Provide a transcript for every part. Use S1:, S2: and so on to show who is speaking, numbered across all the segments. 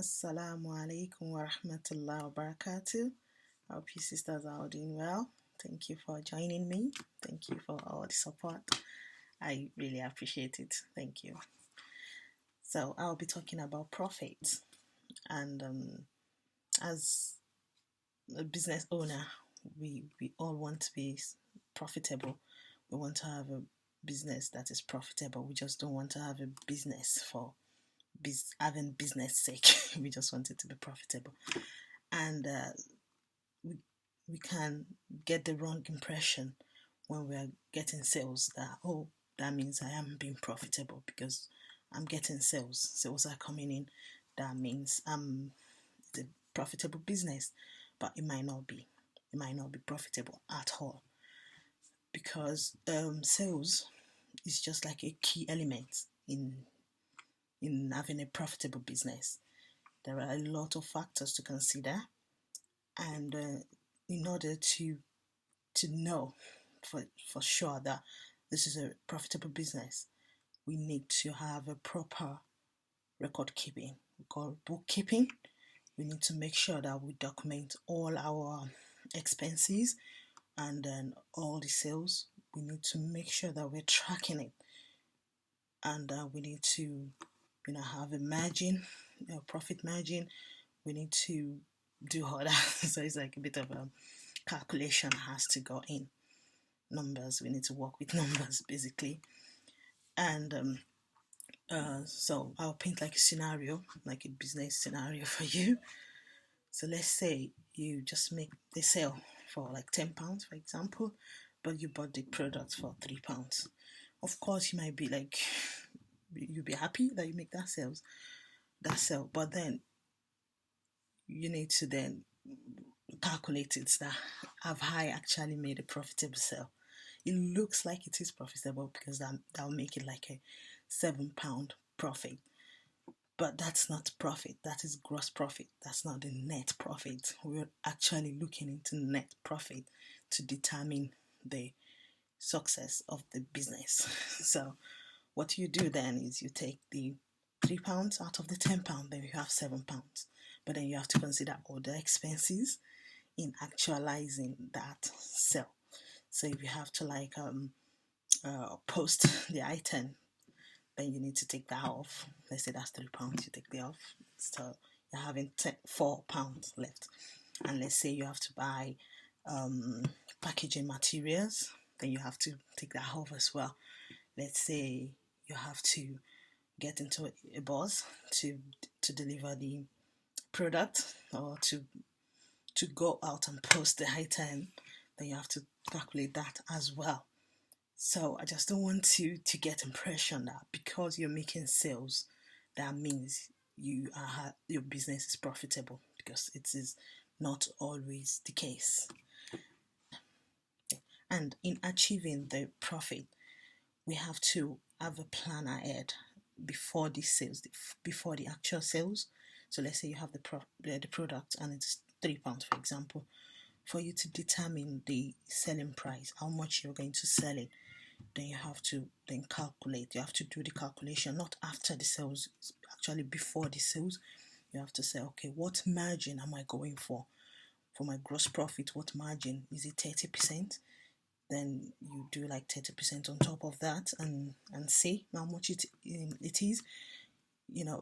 S1: Assalamu alaikum wa rahmatullahi wa barakatuh. I hope you sisters are all doing well. Thank you for joining me. Thank you for all the support. I really appreciate it. Thank you. So I'll be talking about profit. And as a business owner, we all want to be profitable. We want to have a business that is profitable. We just don't want to have a business for having business sake. We just want it to be profitable. And we can get the wrong impression when we are getting sales that, oh, that means I am being profitable because I'm getting sales are coming in. That means it's a profitable business, but it might not be profitable at all, because sales is just like a key element in having a profitable business. There are a lot of factors to consider, and in order to know for sure that this is a profitable business, we need to have a proper record keeping. We call bookkeeping. We need to make sure that we document all our expenses and then all the sales. We need to make sure that we're tracking it, and we need to have a margin, profit margin. We need to do all that. So it's like a bit of a calculation has to go in. Numbers, we need to work with numbers basically. And so I'll paint like a scenario, like a business scenario for you. So let's say you just make the sale for like £10, for example, but you bought the product for £3. Of course, you might be like, you'll be happy that you make that sale, but then you need to then calculate it that have I actually made a profitable sale? It looks like it is profitable because that'll make it like a £7 profit, but that's not profit. That is gross profit. That's not the net profit. We're actually looking into net profit to determine the success of the business. So what you do then is you take the £3 out of the £10, then you have £7, but then you have to consider all the expenses in actualizing that sale. So if you have to like post the item, then you need to take that off. Let's say that's £3, you take that off. So you're having £4 left. And let's say you have to buy packaging materials, then you have to take that off as well. Let's say you have to get into a bus to deliver the product, or to go out and post the item, then you have to calculate that as well. So I just don't want to get impression that because you're making sales, that means your business is profitable, because it is not always the case. And in achieving the profit, we have to have a plan ahead before the sales, before the actual sales. So let's say you have the product and it's £3, for example. For you to determine the selling price, how much you're going to sell it, then you have to then calculate. You have to do the calculation, not after the sales, actually before the sales. You have to say, okay, what margin am I going for my gross profit? What margin is it? 30%? Then you do like 30% on top of that, and see how much it is.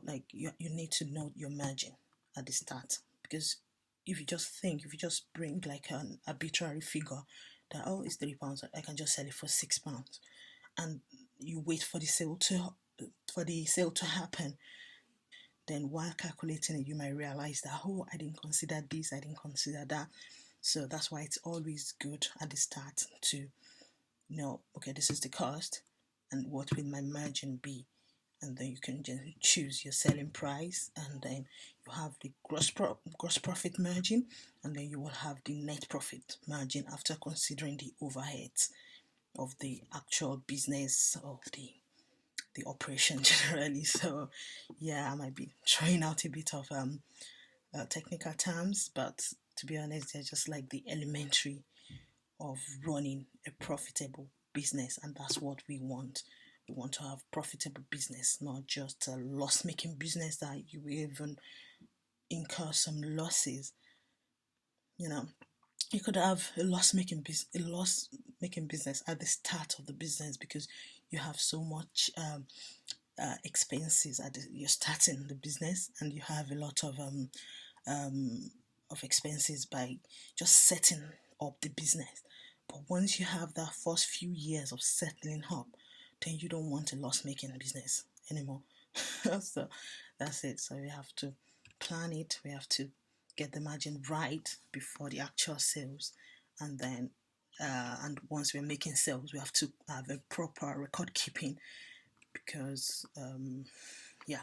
S1: Like you need to know your margin at the start, because if you just bring like an arbitrary figure that, oh, it's £3, I can just sell it for £6, and you wait for the sale to happen, then while calculating it, you might realize that, oh, I didn't consider this, I didn't consider that. So that's why it's always good at the start to know, okay, this is the cost, and what will my margin be? And then you can just choose your selling price, and then you have the gross profit margin, and then you will have the net profit margin after considering the overheads of the actual business, of the operation generally. So yeah, I might be throwing out a bit of technical terms, but to be honest, they're just like the elementary of running a profitable business, and that's what we want. We want to have profitable business, not just a loss-making business that you will even incur some losses. You know, you could have a loss making business at the start of the business because you have so much expenses you're starting the business, and you have a lot of expenses by just setting up the business. But once you have that first few years of settling up, then you don't want a loss making business anymore. So that's it. So we have to plan it, we have to get the margin right before the actual sales, and then and once we're making sales, we have to have a proper record keeping, because yeah,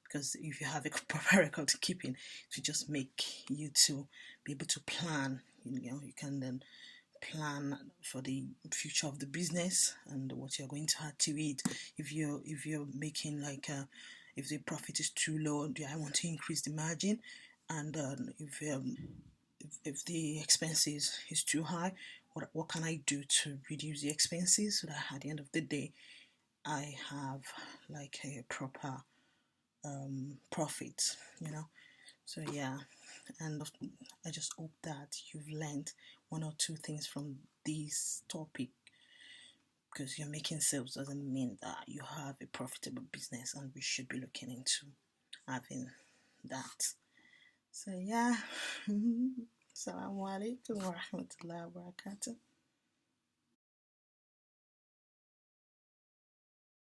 S1: because if you have a proper record keeping, to just make you to be able to plan. You can then plan for the future of the business and what you're going to add to it. If you're making like if the profit is too low, do I want to increase the margin? And if the expenses is too high, what can I do to reduce the expenses so that at the end of the day I have like a proper profit, So yeah, and I just hope that you've learned one or two things from this topic, because you're making sales doesn't mean that you have a profitable business, and we should be looking into having that. So yeah, Assalamu alaikum wa rahmatullahi wa barakatuh.